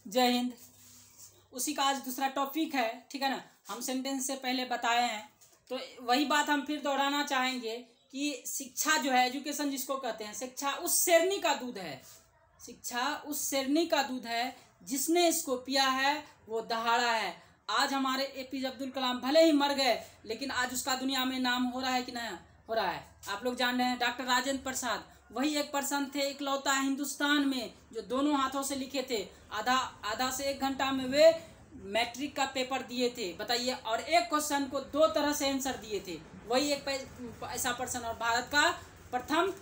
जय हिंद। उसी का आज दूसरा टॉपिक है, ठीक है ना। हम सेंटेंस से पहले बताए हैं तो वही बात हम फिर दोहराना चाहेंगे कि शिक्षा जो है, एजुकेशन जिसको कहते हैं, शिक्षा उस शेरनी का दूध है, शिक्षा उस शेरनी का दूध है जिसने इसको पिया है वो दहाड़ा है। आज हमारे एपीजे अब्दुल कलाम भले ही मर गए, लेकिन आज उसका दुनिया में नाम हो रहा है कि नहीं हो रहा है। आप लोग जान रहे हैं डॉक्टर राजेंद्र प्रसाद, वही एक पर्सन थे इकलौता हिंदुस्तान में जो दोनों हाथों से लिखे थे। आधा से 1 घंटा में वे मैट्रिक का पेपर दिए थे, बताइए, और एक क्वेश्चन को 2 तरह से आंसर दिए थे। वही एक ऐसा पर्सन, और भारत का प्रथम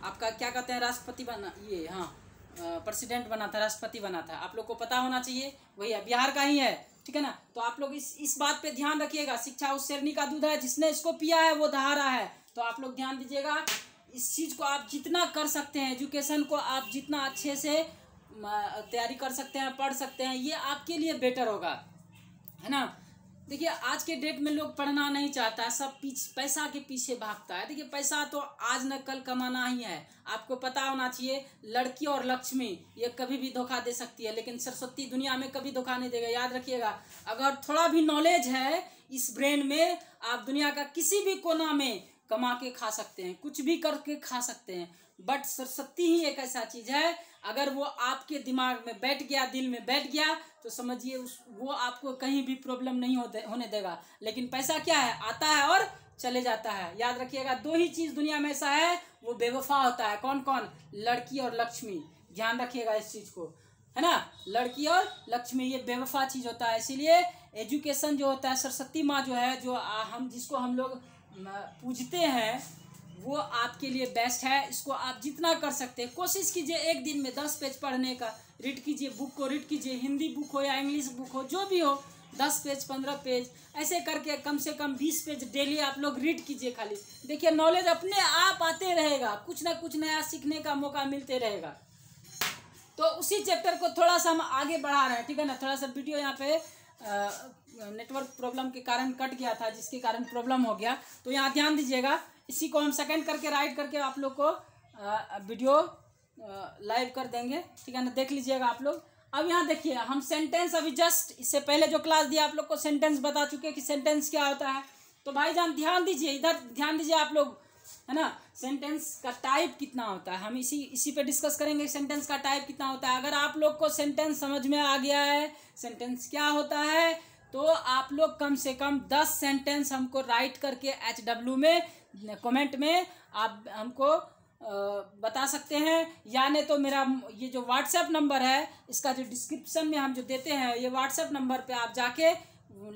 आपका क्या कहते हैं राष्ट्रपति बना, ये हाँ प्रेसिडेंट बना था, राष्ट्रपति बना था। आप लोग को पता होना चाहिए, वही है, बिहार का ही है, ठीक है ना। तो आप लोग इस बात पे ध्यान रखिएगा, शिक्षा उस शेरनी का दूध है जिसने इसको पिया है वो दहाड़ा है। तो आप लोग ध्यान दीजिएगा, इस चीज़ को आप जितना कर सकते हैं, एजुकेशन को आप जितना अच्छे से तैयारी कर सकते हैं, पढ़ सकते हैं, ये आपके लिए बेटर होगा, है ना। देखिए आज के डेट में लोग पढ़ना नहीं चाहता, सब पैसा के पीछे भागता है। देखिए पैसा तो आज न कल कमाना ही है। आपको पता होना चाहिए, लड़की और लक्ष्मी ये कभी भी धोखा दे सकती है, लेकिन सरस्वती दुनिया में कभी धोखा नहीं देगा। याद रखिएगा, अगर थोड़ा भी नॉलेज है इस ब्रेन में, आप दुनिया का किसी भी कोना में कमा के खा सकते हैं, कुछ भी करके खा सकते हैं। बट सरस्वती ही एक ऐसा चीज़ है, अगर वो आपके दिमाग में बैठ गया, दिल में बैठ गया, तो समझिए वो आपको कहीं भी प्रॉब्लम नहीं होने देगा। लेकिन पैसा क्या है, आता है और चले जाता है। याद रखिएगा, 2 ही चीज़ दुनिया में ऐसा है, वो बेवफा होता है। कौन कौन? लड़की और लक्ष्मी। ध्यान रखिएगा इस चीज़ को, है ना। लड़की और लक्ष्मी ये बेवफा चीज़ होता है। इसीलिए एजुकेशन जो होता है, सरस्वती माँ जो है, जो जिसको हम लोग पूजते हैं, वो आपके लिए बेस्ट है। इसको आप जितना कर सकते हैं कोशिश कीजिए, एक दिन में 10 पेज पढ़ने का। रीड कीजिए, बुक को रीड कीजिए, हिंदी बुक हो या इंग्लिश बुक हो, जो भी हो, 10 पेज 15 पेज ऐसे करके कम से कम 20 पेज डेली आप लोग रीड कीजिए। खाली देखिए, नॉलेज अपने आप आते रहेगा, कुछ ना कुछ नया सीखने का मौका मिलते रहेगा। तो उसी चैप्टर को थोड़ा सा हम आगे बढ़ा रहे हैं, ठीक है ना। थोड़ा सा वीडियो यहाँ पे नेटवर्क प्रॉब्लम के कारण कट गया था, जिसके कारण प्रॉब्लम हो गया। तो यहाँ ध्यान दीजिएगा, इसी को हम सेकंड करके राइट करके आप लोग को वीडियो लाइव कर देंगे, ठीक है ना। देख लीजिएगा आप लोग। अब यहाँ देखिए, हम सेंटेंस अभी जस्ट इससे पहले जो क्लास दिया आप लोग को सेंटेंस बता चुके कि सेंटेंस क्या होता है। तो भाईजान ध्यान दीजिए, इधर ध्यान दीजिए आप लोग, है ना। सेंटेंस का टाइप कितना होता है, हम इसी पे डिस्कस करेंगे। सेंटेंस का टाइप कितना होता है। अगर आप लोग को सेंटेंस समझ में आ गया है, सेंटेंस क्या होता है, तो आप लोग कम से कम 10 सेंटेंस हमको राइट करके HW में कमेंट में आप हमको बता सकते हैं। या नहीं तो मेरा ये जो व्हाट्सएप नंबर है, इसका जो डिस्क्रिप्शन में हम जो देते हैं, ये व्हाट्सएप नंबर पे आप जाके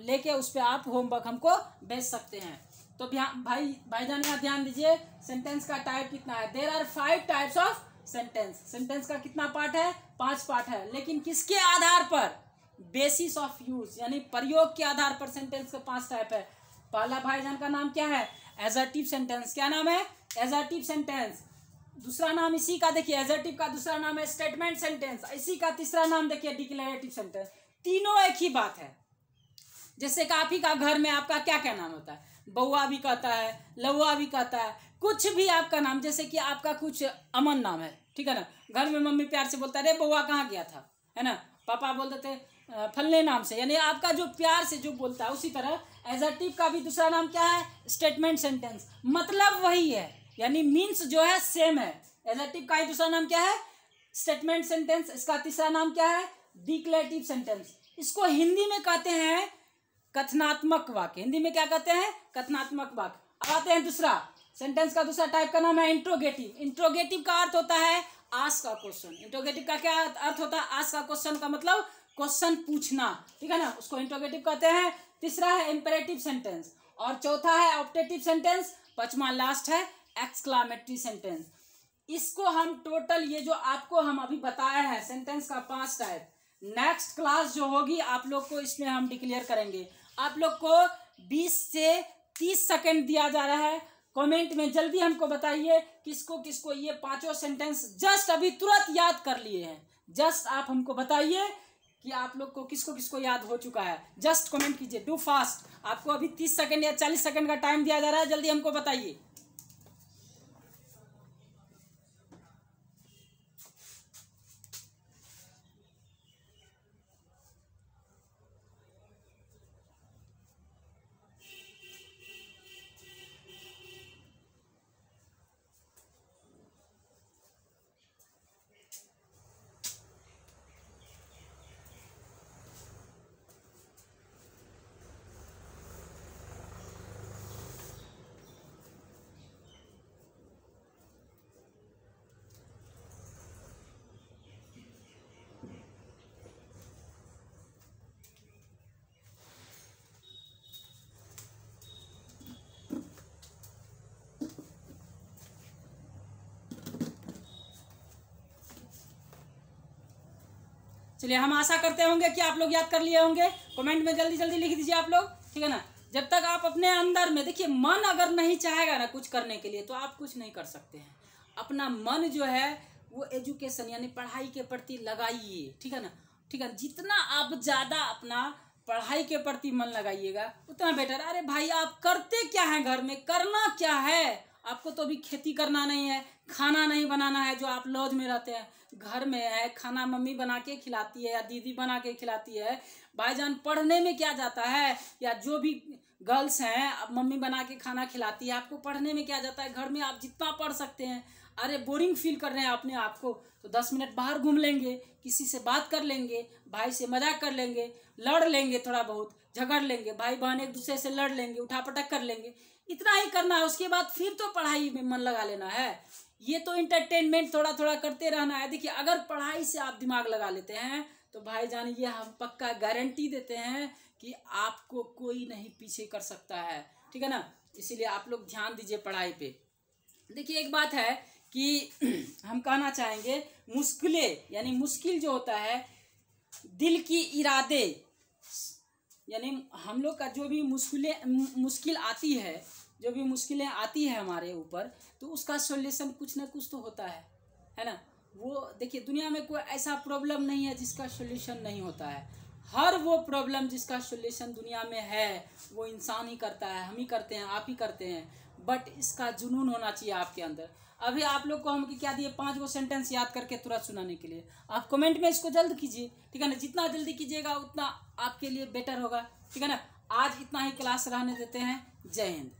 लेके उस पर आप होमवर्क हमको भेज सकते हैं। तो भाईजान यहाँ ध्यान दीजिए, सेंटेंस का टाइप कितना है। There are 5 types of sentence. Sentence का कितना पार्ट है? 5 पार्ट है। लेकिन किसके आधार पर? बेसिस ऑफ यूज, यानी प्रयोग के आधार पर सेंटेंस का 5 टाइप है। पहला भाईजान का नाम क्या है? Assertive sentence. क्या नाम है? Assertive sentence. दूसरा नाम इसी का देखिए, एजर्टिव का दूसरा नाम है स्टेटमेंट सेंटेंस। इसी का तीसरा नाम देखिए डिक्लेरेटिव सेंटेंस। तीनों एक ही बात है। जैसे कि आप ही का घर में आपका क्या क्या नाम होता है? बउआ भी कहता है, लौआ भी कहता है, कुछ भी आपका नाम। जैसे कि आपका कुछ अमन नाम है, ठीक है ना। घर में मम्मी प्यार से बोलता है, रे बउआ कहाँ गया था, है ना। पापा बोल देते फलने नाम से, यानी आपका जो प्यार से जो बोलता है। उसी तरह एजर्टिव का भी दूसरा नाम क्या है? Statement sentence. मतलब वही है, यानी मीन्स जो है सेम है। एजर्टिव का ही दूसरा नाम क्या है? Statement sentence. इसका तीसरा नाम क्या है? Declarative sentence. इसको हिंदी में कहते हैं कथनात्मक वाक्य। हिंदी में क्या कहते हैं? कथनात्मक वाक्य। अब आते हैं दूसरा सेंटेंस का दूसरा टाइप का नाम है इंट्रोगेटिव। इंट्रोगेटिव का अर्थ होता है आस्क का क्वेश्चन। इंट्रोगेटिव का क्या अर्थ होता है? आस्क का क्वेश्चन का मतलब क्वेश्चन पूछना, ठीक है ना, उसको इंट्रोगेटिव कहते हैं। तीसरा है इंपेरेटिव सेंटेंस, और चौथा है ऑप्टेटिव सेंटेंस। पांचवा लास्ट है एक्सक्लामेटरी सेंटेंस। इसको हम टोटल ये जो आपको हम अभी बताया है सेंटेंस का 5 टाइप, नेक्स्ट क्लास जो होगी आप लोग को इसमें हम डिक्लेयर करेंगे। आप लोग को 20 से 30 सेकंड दिया जा रहा है। कमेंट में जल्दी हमको बताइए किसको किसको ये 5 सेंटेंस जस्ट अभी तुरंत याद कर लिए हैं। जस्ट आप हमको बताइए कि आप लोग को किसको किसको याद हो चुका है। जस्ट कमेंट कीजिए, डू फास्ट। आपको अभी 30 सेकंड या 40 सेकंड का टाइम दिया जा रहा है, जल्दी हमको बताइए। चलिए, हम आशा करते होंगे कि आप लोग याद कर लिए होंगे। कमेंट में जल्दी जल्दी लिख दीजिए आप लोग, ठीक है ना। जब तक आप अपने अंदर में, देखिए, मन अगर नहीं चाहेगा ना कुछ करने के लिए, तो आप कुछ नहीं कर सकते हैं। अपना मन जो है वो एजुकेशन यानी पढ़ाई के प्रति लगाइए, ठीक है ना, ठीक है। जितना आप ज़्यादा अपना पढ़ाई के प्रति मन लगाइएगा उतना बेटर। अरे भाई, आप करते क्या है घर में, करना क्या है? आपको तो अभी खेती करना नहीं है, खाना नहीं बनाना है। जो आप लॉज में रहते हैं, घर में है, खाना मम्मी बना के खिलाती है या दीदी बना के खिलाती है। भाईजान, पढ़ने में क्या जाता है? या जो भी गर्ल्स हैं, अब मम्मी बना के खाना खिलाती है, आपको पढ़ने में क्या जाता है? घर में आप जितना पढ़ सकते हैं। अरे बोरिंग फील कर रहे हैं अपने आप को, तो 10 मिनट बाहर घूम लेंगे, किसी से बात कर लेंगे, भाई से मजाक कर लेंगे, लड़ लेंगे, थोड़ा बहुत झगड़ लेंगे, भाई बहन एक दूसरे से लड़ लेंगे, उठापटक कर लेंगे। इतना ही करना है। उसके बाद फिर तो पढ़ाई में मन लगा लेना है। ये तो इंटरटेनमेंट थोड़ा थोड़ा करते रहना है। देखिए, अगर पढ़ाई से आप दिमाग लगा लेते हैं तो भाईजान, ये हम पक्का गारंटी देते हैं कि आपको कोई नहीं पीछे कर सकता है, ठीक है ना। इसीलिए आप लोग ध्यान दीजिए पढ़ाई पे। देखिए, एक बात है कि हम कहना चाहेंगे, मुश्किलें यानी मुश्किल जो होता है, दिल की इरादे, यानी हम लोग का जो भी मुश्किल आती है, जो भी मुश्किलें आती है हमारे ऊपर, तो उसका सॉल्यूशन कुछ ना कुछ तो होता है ना। वो देखिए, दुनिया में कोई ऐसा प्रॉब्लम नहीं है जिसका सॉल्यूशन नहीं होता है। हर वो प्रॉब्लम जिसका सॉल्यूशन दुनिया में है वो इंसान ही करता है, हम ही करते हैं, आप ही करते हैं। बट इसका जुनून होना चाहिए आपके अंदर। अभी आप लोग को हम क्या दिए, 5 गो सेंटेंस याद करके तुरंत सुनाने के लिए। आप कमेंट में इसको जल्द कीजिए, ठीक है ना। जितना जल्दी कीजिएगा उतना आपके लिए बेटर होगा, ठीक है ना। आज इतना ही क्लास रहने देते हैं। जय हिंद।